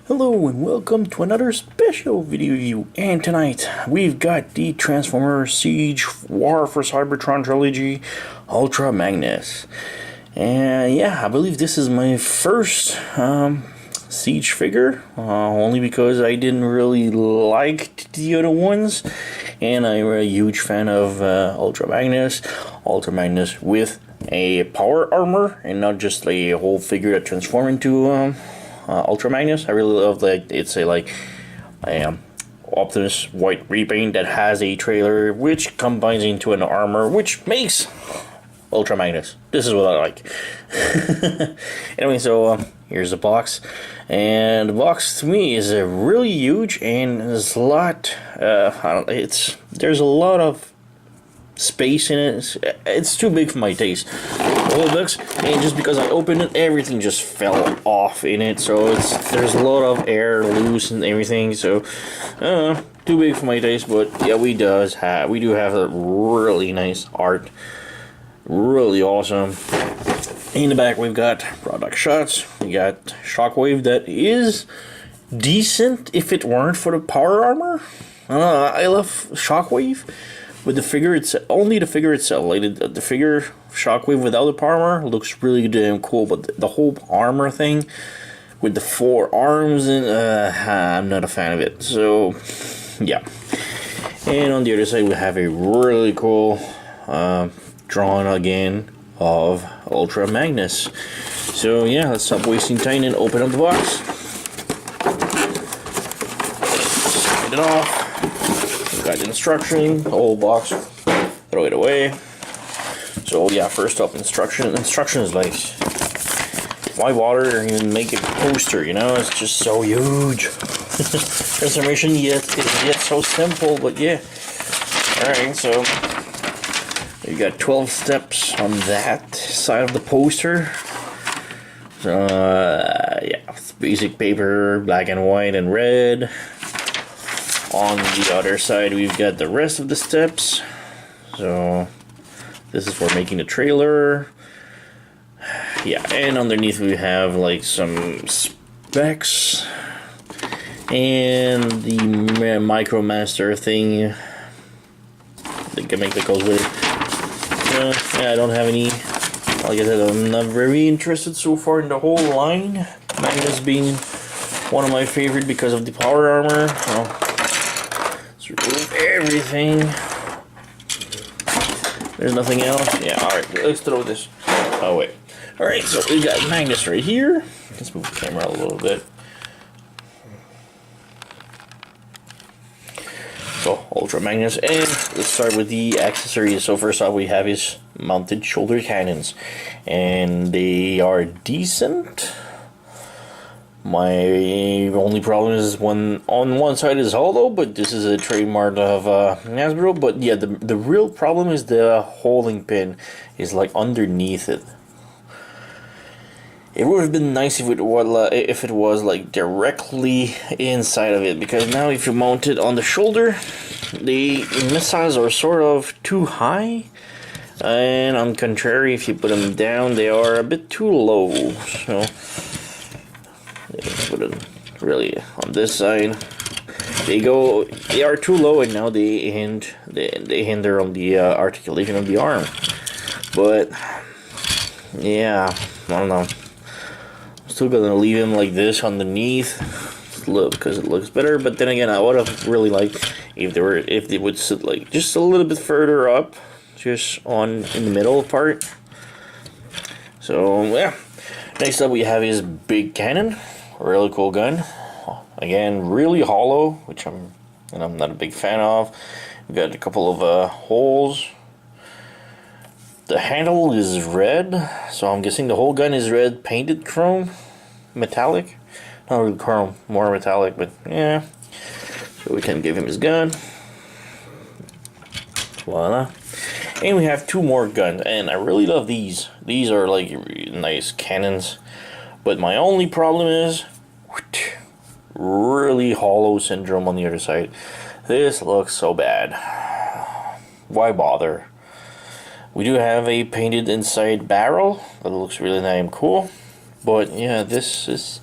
Hello and welcome to another special video review, and tonight we've got the Transformer Siege War for Cybertron Trilogy Ultra Magnus. And yeah, I believe this is my first Siege figure, only because I didn't really like the other ones, and I'm a huge fan of Ultra Magnus with a power armor and not just a whole figure that transforms into Ultra Magnus. I really love that it's a Optimus white repaint that has a trailer which combines into an armor which makes Ultra Magnus. This is what I like. Anyway, so here's the box, and the box to me is really huge, and there's a lot. There's a lot of space in it. It's too big for my taste. All the books, and just because I opened it, everything just fell off in it. So there's a lot of air loose and everything. So too big for my taste. But yeah, we do have a really nice art, really awesome. In the back, we've got product shots. We got Shockwave that is decent if it weren't for the power armor. I love Shockwave. With the figure, it's only the figure itself. Like the figure Shockwave without the power armor looks really damn cool, but the whole armor thing with the 4 arms and I'm not a fan of it. So yeah. And on the other side, we have a really cool drawing again of Ultra Magnus. So yeah, let's stop wasting time and open up the box. Slide it off. Got the instruction, the whole box, throw it away. So yeah, first up, instruction is like, why bother even make a poster, you know? It's just so huge. Transformation yet so simple, but yeah. Alright, so you got 12 steps on that side of the poster. So yeah, it's basic paper, black and white and red. On the other side, we've got the rest of the steps. So this is for making the trailer. Yeah, and underneath we have like some specs and the MicroMaster thing, the gimmick that goes with it. Yeah, I don't have any. Like I said, I'm not very interested so far in the whole line. Magnus being one of my favorite because of the power armor. Remove everything. There's nothing else. Yeah, alright, let's throw this away. Alright, so we got Magnus right here. Let's move the camera a little bit. So, Ultra Magnus, and let's start with the accessories. So first off, we have his mounted shoulder cannons, and they are decent. My only problem is on one side is hollow, but this is a trademark of Hasbro. But yeah, the real problem is the holding pin is like underneath it. It would have been nice if it was like directly inside of it, because now if you mount it on the shoulder, the missiles are sort of too high, and on contrary, if you put them down, they are a bit too low. So put it really on this side. They are too low, and now they hinder on the articulation of the arm. But yeah, I don't know. I'm still gonna leave him like this underneath, because it looks better. But then again, I would have really liked if they would sit like just a little bit further up, just in the middle part. So yeah. Next up, we have his big cannon. Really cool gun. Again, really hollow, which I'm not a big fan of. We've got a couple of holes. The handle is red, so I'm guessing the whole gun is red, painted chrome, metallic. Not really chrome, more metallic, but yeah. So we can give him his gun. Voila. And we have 2 more guns, and I really love these. These are like nice cannons. But my only problem is really hollow syndrome on the other side. This looks so bad. Why bother? We do have a painted inside barrel that looks really nice and cool. But yeah, this is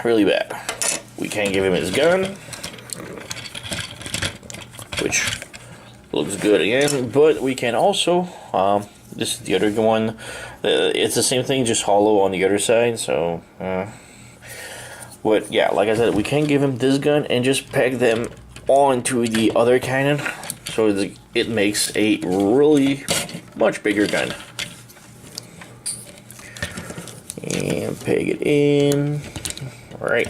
really bad. We can't give him his gun, which looks good again, but we can also, this is the other one, it's the same thing, just hollow on the other side, so, but yeah, like I said, we can give him this gun and just peg them onto the other cannon, so it makes a really much bigger gun. And peg it in. Alright,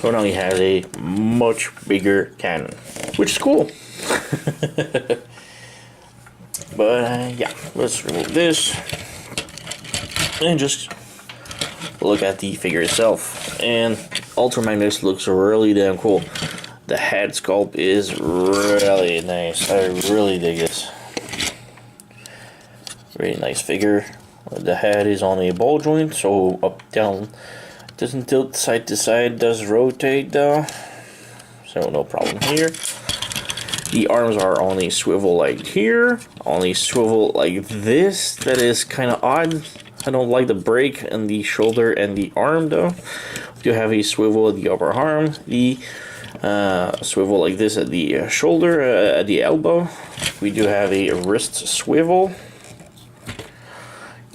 so now he has a much bigger cannon, which is cool. But yeah, let's remove this and just look at the figure itself. And Ultra Magnus looks really damn cool. The head sculpt is really nice. I really dig this. Really nice figure. The head is on a ball joint, so up down, doesn't tilt side to side, does rotate though, so no problem here. The arms are on a swivel like here, on a swivel like this. That is kind of odd. I don't like the break in the shoulder and the arm though. We do have a swivel at the upper arm, the swivel like this at the shoulder, at the elbow. We do have a wrist swivel.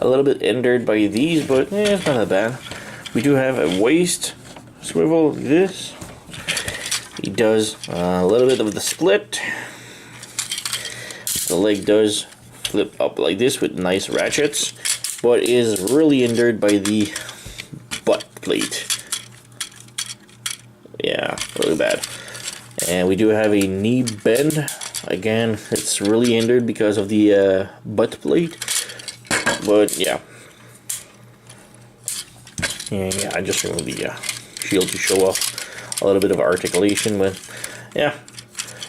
A little bit hindered by these, but it's not that bad. We do have a waist swivel like this. He does a little bit of the split. The leg does flip up like this with nice ratchets, but is really hindered by the butt plate. Yeah, really bad. And we do have a knee bend. Again, it's really hindered because of the butt plate. But yeah. Yeah, I just removed the shield to show off a little bit of articulation, but yeah.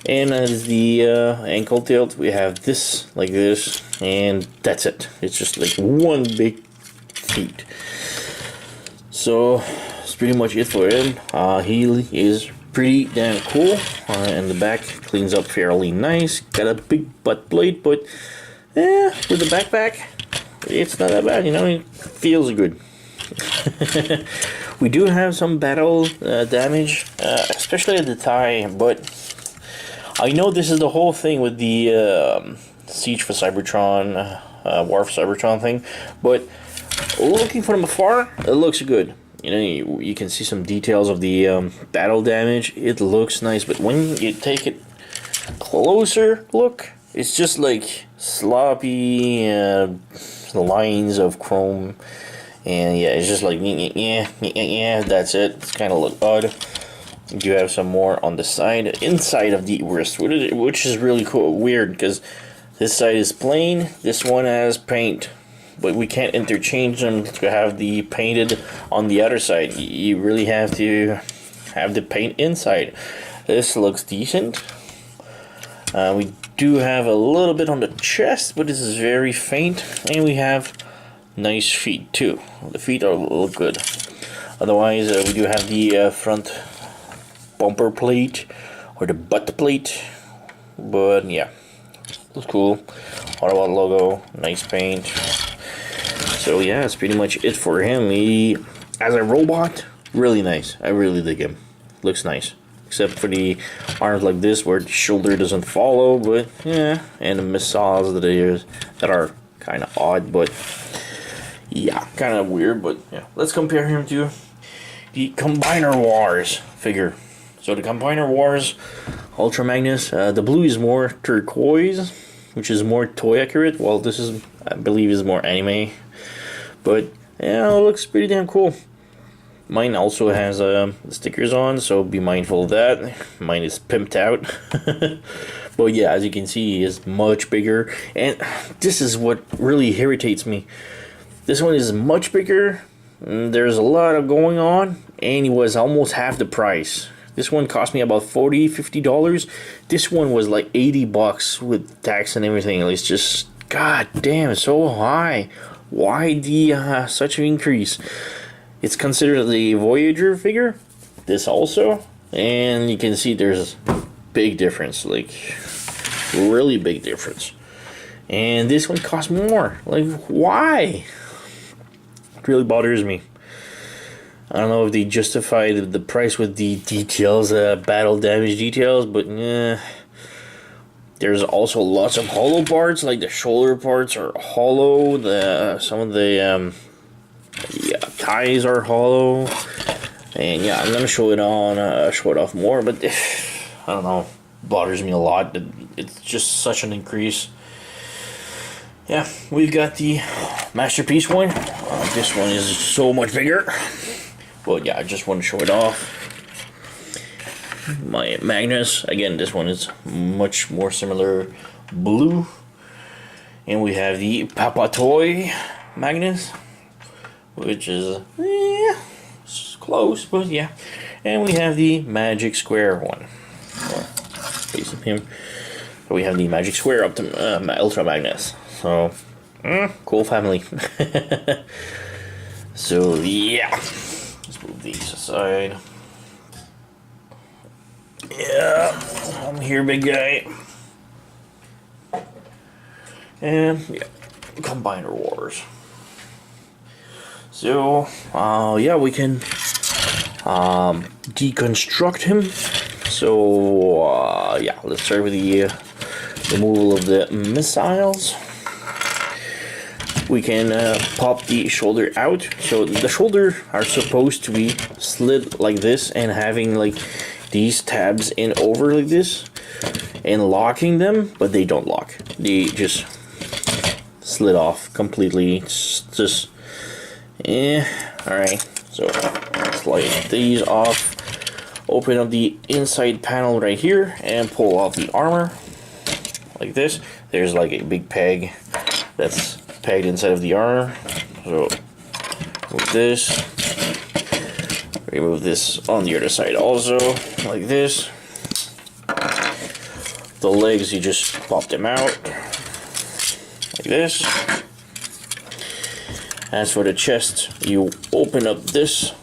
And as the ankle tilt, we have this like this, and that's it. It's just like one big feet. So that's pretty much it for him. He is pretty damn cool, and the back cleans up fairly nice. Got a big butt plate, but yeah, with the backpack, it's not that bad, you know, it feels good. We do have some battle damage, especially at the thigh, but I know this is the whole thing with the Siege for Cybertron, War for Cybertron thing, but looking from afar, it looks good. You know, you can see some details of the battle damage. It looks nice, but when you take it closer look, it's just like sloppy lines of chrome, and yeah, it's just like yeah, that's it. It's kind of look odd. You do have some more on the side, inside of the wrist, which is really cool, weird, because this side is plain, this one has paint, but we can't interchange them to have the painted on the other side. You really have to have the paint inside. This looks decent. We do have a little bit on the chest, but this is very faint, and we have nice feet too. The feet are a little good. Otherwise, we do have the front bumper plate or the butt plate, but yeah, looks cool. Autobot logo, nice paint. So yeah, that's pretty much it for him. He, as a robot, really nice. I really dig him. Looks nice. Except for the arms like this where the shoulder doesn't follow, but yeah, and the missiles that are kind of odd, but yeah, kind of weird, but yeah. Let's compare him to the Combiner Wars figure. So the Combiner Wars Ultra Magnus, the blue is more turquoise, which is more toy accurate, while this is, I believe, is more anime. But yeah, it looks pretty damn cool. Mine also has stickers on, so be mindful of that. Mine is pimped out. But yeah, as you can see, he is much bigger. And this is what really irritates me. This one is much bigger. There's a lot of going on, and he was almost half the price. This one cost me about $40-50. This one was like $80 with tax and everything. It's just, god damn, it's so high. Why the such an increase? It's considered the Voyager figure, this also, and you can see there's a big difference, like really big difference. And this one costs more. Like, why? It really bothers me. I don't know if they justified the price with the details, battle damage details, but there's also lots of hollow parts, like the shoulder parts are hollow. Some of the ties are hollow, and yeah, I'm gonna show it off more, but I don't know, bothers me a lot. It's just such an increase. Yeah, we've got the masterpiece one. This one is so much bigger. But yeah, I just want to show it off. My Magnus, again, this one is much more similar blue. And we have the Papa Toy Magnus, which is close, but yeah. And we have the Magic Square one. Facing him. So we have the Magic Square Ultra Magnus. So, cool family. So yeah, let's move these aside. Yeah, I'm here, big guy. And yeah, Combiner Wars. So yeah, we can deconstruct him. So yeah, let's start with the removal of the missiles. We can pop the shoulder out. So the shoulder are supposed to be slid like this and having like these tabs in over like this and locking them, but they don't lock. They just slid off completely. It's just alright. So slide these off. Open up the inside panel right here and pull off the armor like this. There's like a big peg that's pegged inside of the armor. So remove this. Remove this on the other side also, like this. The legs, you just pop them out like this. As for the chest, you open up this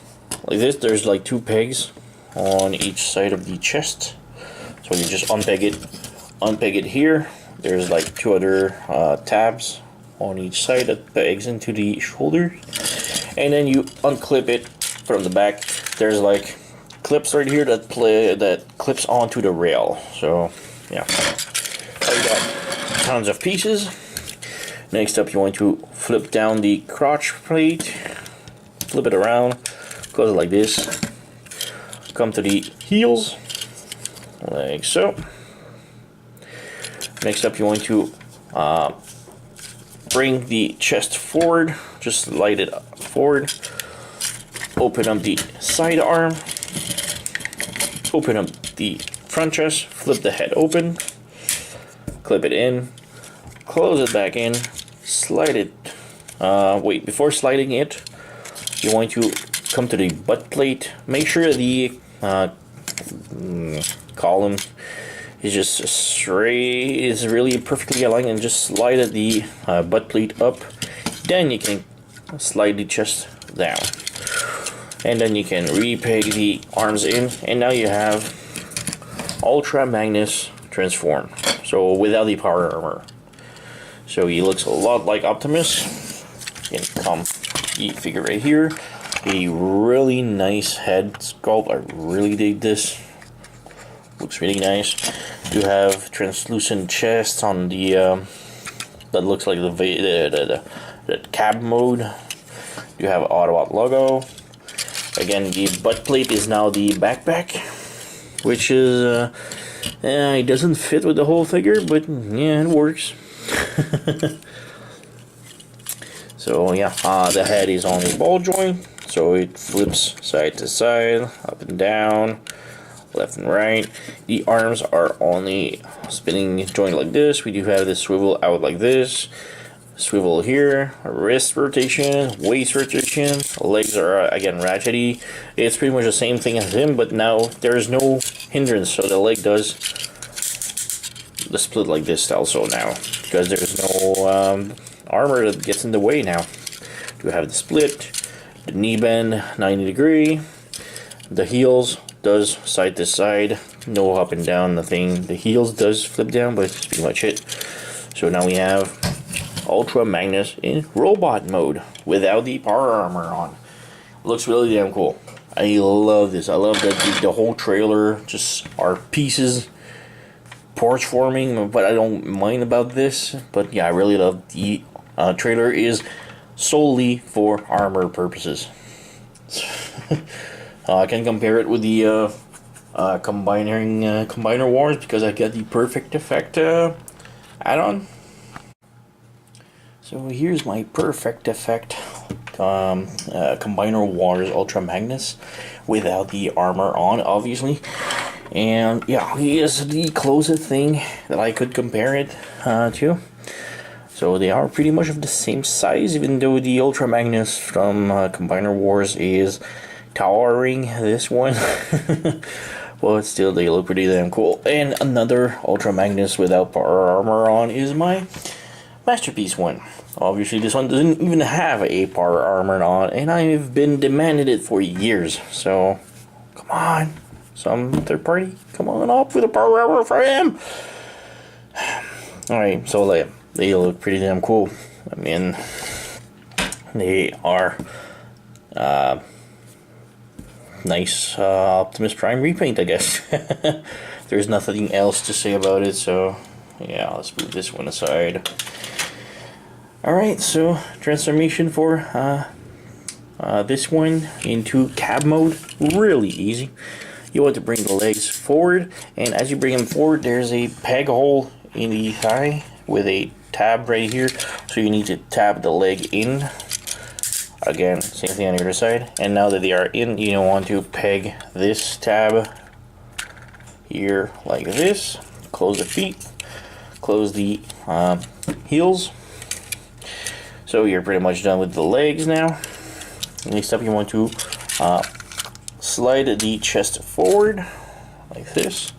like this. There's like two pegs on each side of the chest, so you just unpeg it here. There's like two other tabs on each side that pegs into the shoulder, and then you unclip it from the back. There's like clips right here that clips onto the rail. So yeah, I got tons of pieces. Next up, you want to flip down the crotch plate, flip it around, goes like this. Come to the heels, like so. Next up, you want to bring the chest forward, just slide it forward. Open up the side arm, open up the front chest, flip the head open, clip it in, close it back in, slide it. Wait, before sliding it, you want to come to the butt plate. Make sure the column is just straight, is really perfectly aligned, and just slide the butt plate up. Then you can slide the chest down, and then you can repeg the arms in, and now you have Ultra Magnus transformed. So without the power armor. So he looks a lot like Optimus. You can come figure right here. A really nice head sculpt. I really dig this. Looks really nice. You have translucent chest on the that looks like the cab mode. You have Autobot logo. Again, the butt plate is now the backpack, which is it doesn't fit with the whole figure, but yeah, it works. So yeah, the head is on a ball joint, so it flips side to side, up and down, left and right. The arms are on a spinning joint like this. We do have the swivel out like this, swivel here, wrist rotation, waist rotation. Legs are again ratchety. It's pretty much the same thing as him, but now there is no hindrance, so the leg does the split like this also now, because there's no armor that gets in the way now. You have the split, the knee bend 90 degree, the heels does side to side, no up and down, nothing. The heels does flip down, but that's pretty much it. So now we have Ultra Magnus in robot mode without the power armor on. looks really damn cool. I love this. I love that the whole trailer just are pieces, porch forming, but I don't mind about this. But yeah, I really love the trailer is solely for armor purposes. I can compare it with the Combiner Wars because I got the Perfect Effect add-on. So here's my Perfect Effect Combiner Wars Ultra Magnus without the armor on, obviously. And yeah, he is the closest thing that I could compare it to. So they are pretty much of the same size, even though the Ultra Magnus from Combiner Wars is towering this one. But still, they look pretty damn cool. And another Ultra Magnus without power armor on is my Masterpiece one. Obviously, this one doesn't even have a power armor on, and I've been demanding it for years. So, come on, some third party, come on up with a power armor for him. Alright, so they look pretty damn cool. I mean, they are nice Optimus Prime repaint, I guess. There's nothing else to say about it, so yeah, let's move this one aside. Alright, so transformation for this one into cab mode, really easy. You want to bring the legs forward, and as you bring them forward, there's a peg hole in the thigh with a tab right here, so you need to tab the leg in. Again, same thing on the other side. And now that they are in, you want to peg this tab here like this. Close the feet, close the heels. So you're pretty much done with the legs now. Next up, you want to slide the chest forward like this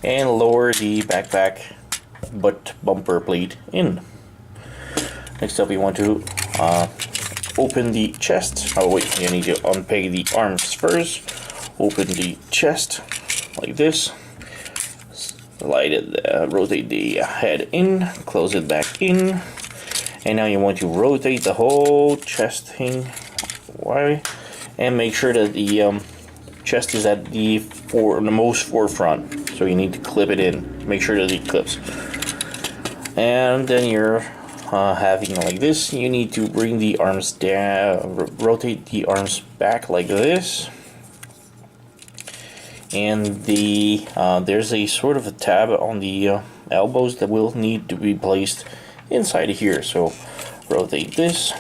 and lower the backpack butt bumper plate in. Next up, you want to open the chest. Oh wait, you need to unpeg the arms first. Open the chest like this. Slide it, rotate the head in, close it back in. And now you want to rotate the whole chest thing, and make sure that the chest is at the most forefront. So you need to clip it in. Make sure that it clips. And then you're having like this. You need to bring the arms down, rotate the arms back like this. And there's a sort of a tab on the elbows that will need to be placed inside of here, so rotate this,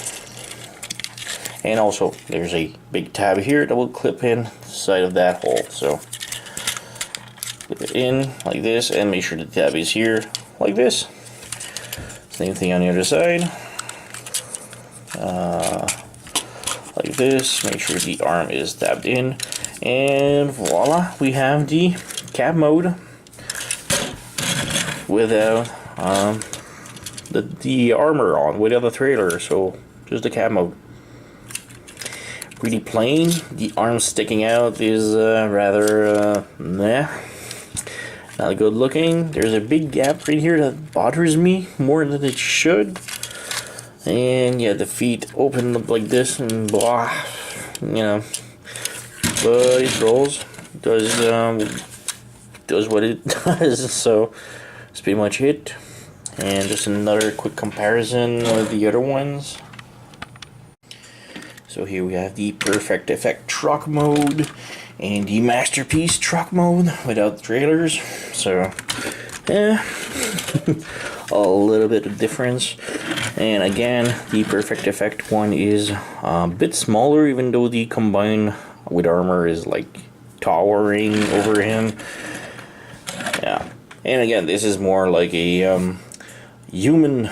and also there's a big tab here that will clip in the side of that hole, so clip it in like this and make sure the tab is here like this. Same thing on the other side, like this. Make sure the arm is tabbed in, and voila, we have the cab mode without the armor on, without the trailer, so just the cab mode. Pretty plain. The arm sticking out is rather not good looking. There's a big gap right here that bothers me more than it should. And yeah, the feet open up like this and blah, but it rolls. Does what it does. So that's pretty much it. And just another quick comparison with the other ones. So here we have the Perfect Effect truck mode and the Masterpiece truck mode without the trailers. So, a little bit of difference. And again, the Perfect Effect one is a bit smaller, even though the Combine with armor is like towering over him. Yeah. And again, this is more like a human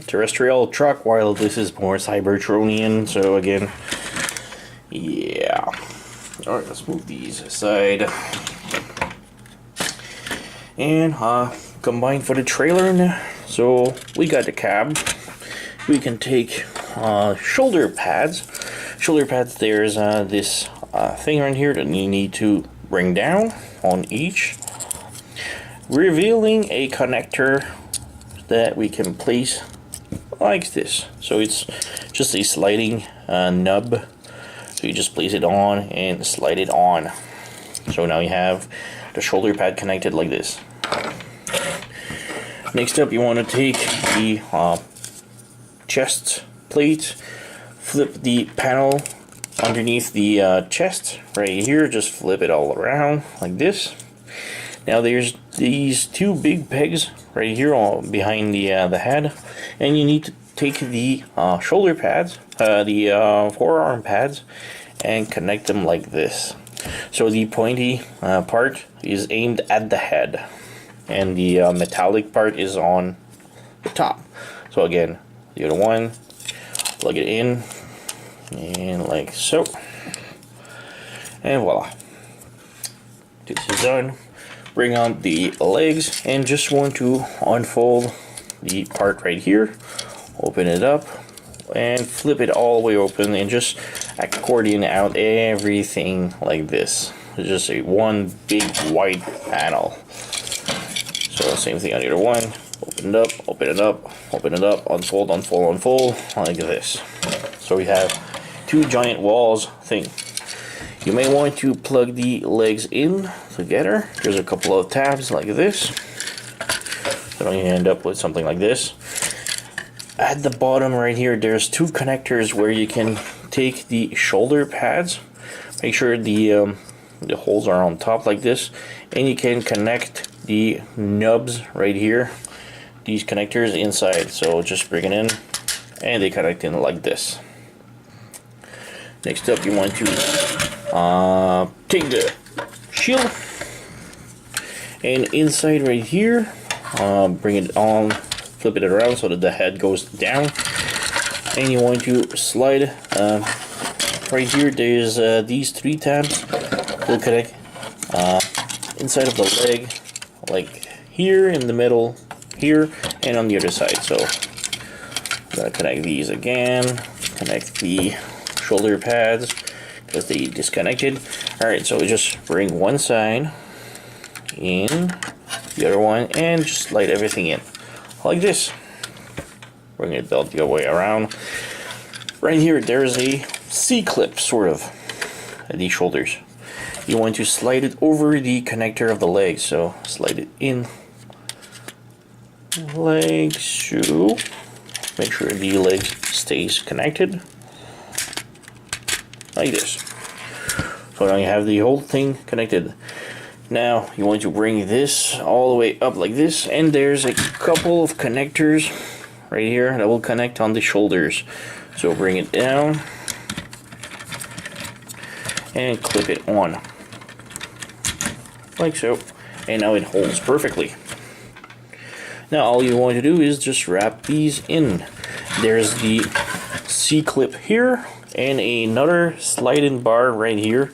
terrestrial truck, while this is more Cybertronian. So again, yeah. Alright, let's move these aside. And combine for the trailer now. So we got the cab. We can take shoulder pads. Shoulder pads, there's this thing right here that you need to bring down on each, revealing a connector that we can place like this. So it's just a sliding nub So you just place it on and slide it on. So now you have the shoulder pad connected like this. Next up, you want to take the chest plate, flip the panel underneath the chest right here, just flip it all around like this. Now there's these two big pegs right here all behind the head, and you need to take the shoulder pads, the forearm pads, and connect them like this. So the pointy part is aimed at the head, and the metallic part is on the top. So again, the other one, plug it in, and like so, and voila, this is done. Bring on the legs, and just want to unfold the part right here, open it up, and flip it all the way open, and just accordion out everything like this. It's just a one big white panel. So same thing on the other one. Open it up, open it up, open it up, unfold, unfold, unfold, like this. So we have two giant walls thing. You may want to plug the legs in together. There's a couple of tabs like this. So you end up with something like this. At the bottom right here, there's two connectors where you can take the shoulder pads. Make sure the holes are on top like this, and you can connect the nubs right here, these connectors inside. So just bring it in, and they connect in like this. Next up, you want to take the shield, and inside right here, bring it on, flip it around so that the head goes down, and you want to slide right here. There's these three tabs will connect inside of the leg, like here, in the middle here, and on the other side. So I'm gonna connect these again, connect the shoulder pads because they disconnected. Alright, so just bring one side in, the other one, and just slide everything in like this. Bring it the other way around. Right here there's a C-clip sort of at these shoulders. You want to slide it over the connector of the leg, so slide it in like so. Make sure the leg stays connected like this. So now you have the whole thing connected. Now you want to bring this all the way up like this, and there's a couple of connectors right here that will connect on the shoulders. So bring it down and clip it on like so, and now it holds perfectly. Now all you want to do is just wrap these in. There's the C-clip here and another sliding bar right here.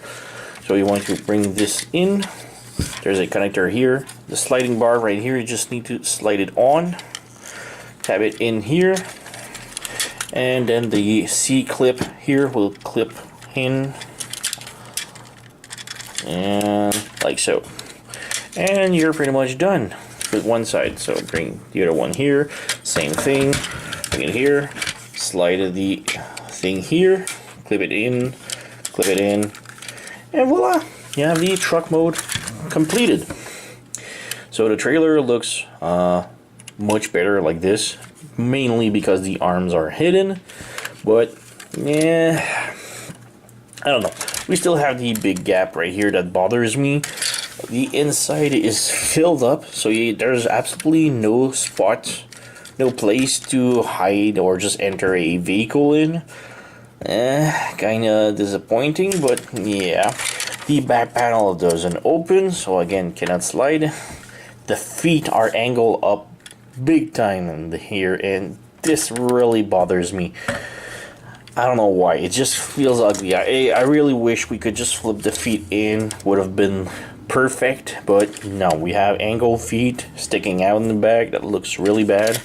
So you want to bring this in. There's a connector here. The sliding bar right here, you just need to slide it on, tab it in here, and then the C-clip here will clip in, and like so. And you're pretty much done with one side. So bring the other one here, same thing, bring it here, slide the thing here, clip it in, and voila, you have the truck mode completed. So the trailer looks much better like this, mainly because the arms are hidden, but yeah, I don't know. We still have the big gap right here that bothers me. The inside is filled up, so there's absolutely no spot, no place to hide or just enter a vehicle in. Kinda disappointing, but yeah. The back panel doesn't open, so again, cannot slide. The feet are angled up big time in here, and this really bothers me. I don't know why, it just feels ugly. I really wish we could just flip the feet in, would have been perfect, but no, we have angled feet sticking out in the back. That looks really bad.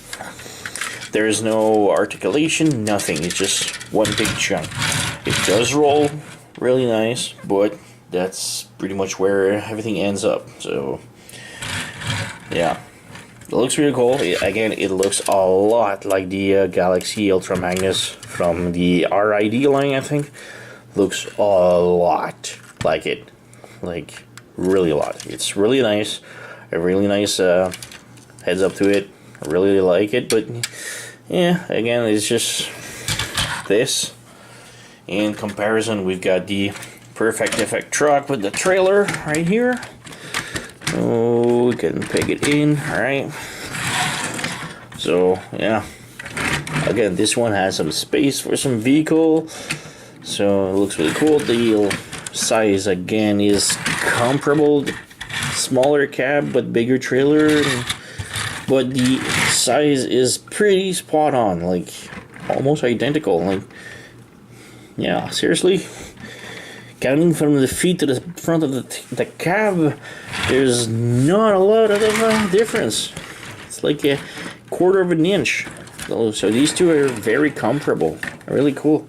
There is no articulation, nothing. It's just one big chunk. It does roll really nice, but that's pretty much where everything ends up. So yeah, it looks really cool. Again, it looks a lot like the Galaxy Ultra Magnus from the RID line, I think. looks a lot like it, like really a lot. It's really nice, a really nice heads up to it. I really like it, but yeah, again, it's just this. In comparison, we've got the Perfect Effect truck with the trailer right here. Oh, we can peg it in. All right. So yeah, again, this one has some space for some vehicle, so it looks really cool. The size again is comparable, smaller cab but bigger trailer, but the size is pretty spot on, like almost identical. Like, yeah, seriously, counting from the feet to the front of the cab, there's not a lot of difference. It's like a quarter of an inch. So these two are very comparable, really cool.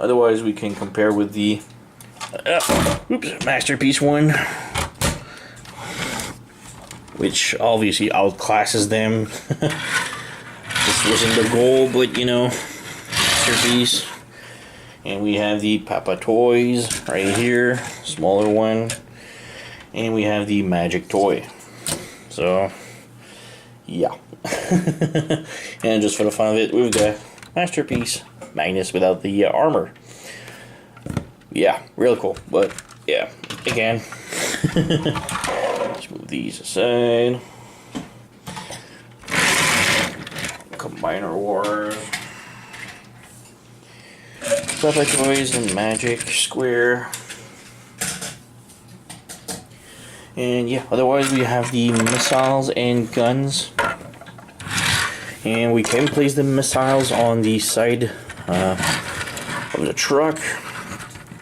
Otherwise, we can compare with the Masterpiece one, which obviously outclasses them. This wasn't the goal, but you know, Masterpiece. And we have the Papa Toys right here, smaller one, and we have the Magic Toy. So yeah. And just for the fun of it, we've got Masterpiece Magnus without the armor. Yeah, real cool. But yeah, again, let's move these aside. Combiner Wars, Papa Toys and Magic Square. And yeah, otherwise we have the missiles and guns. And we can place the missiles on the side of the truck.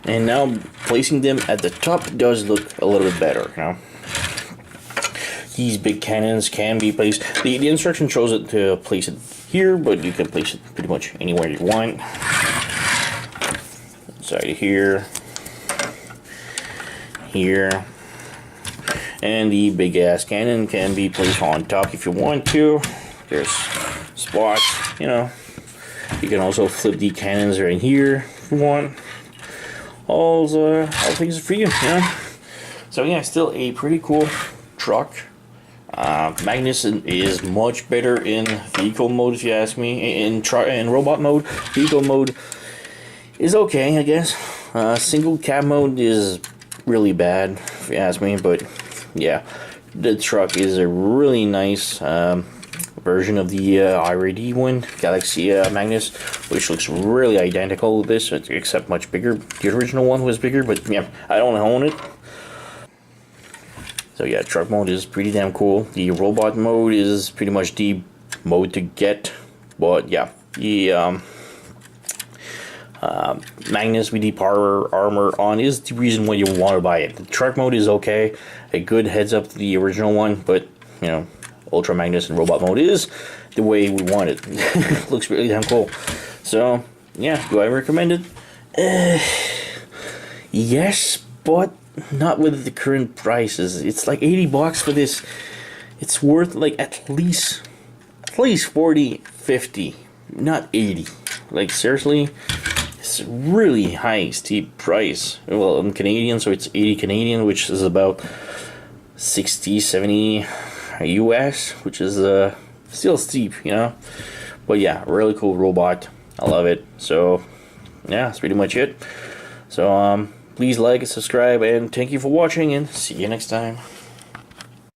And now placing them at the top does look a little bit better, you know. These big cannons can be placed. The instruction shows it to place it here, but you can place it pretty much anywhere you want. Inside here. Here. And the big ass cannon can be placed on top if you want to. There's spots, you know. You can also flip the cannons right here if you want. All things for you, yeah. So yeah, still a pretty cool truck. Magnus is much better in vehicle mode, if you ask me. In robot mode, vehicle mode is okay, I guess. Single cab mode is really bad, if you ask me. But yeah, the truck is a really nice version of the IRD one, Galaxy Magnus, which looks really identical to this, except much bigger. The original one was bigger, but yeah, I don't own it. So yeah, truck mode is pretty damn cool. The robot mode is pretty much the mode to get, but yeah, the Magnus with the power armor on is the reason why you want to buy it. The truck mode is okay, a good heads up to the original one, but you know, Ultra Magnus and robot mode is the way we want it. Looks really damn cool. So yeah, do I recommend it? Yes, but not with the current prices. It's like 80 bucks for this. It's worth like at least 40, 50, not 80. Like seriously, it's really high, steep price. Well, in Canadian, so it's 80 Canadian, which is about 60, 70 US, which is still steep, you know. But yeah, really cool robot. I love it. So yeah, that's pretty much it. So please like and subscribe, and thank you for watching, and see you next time.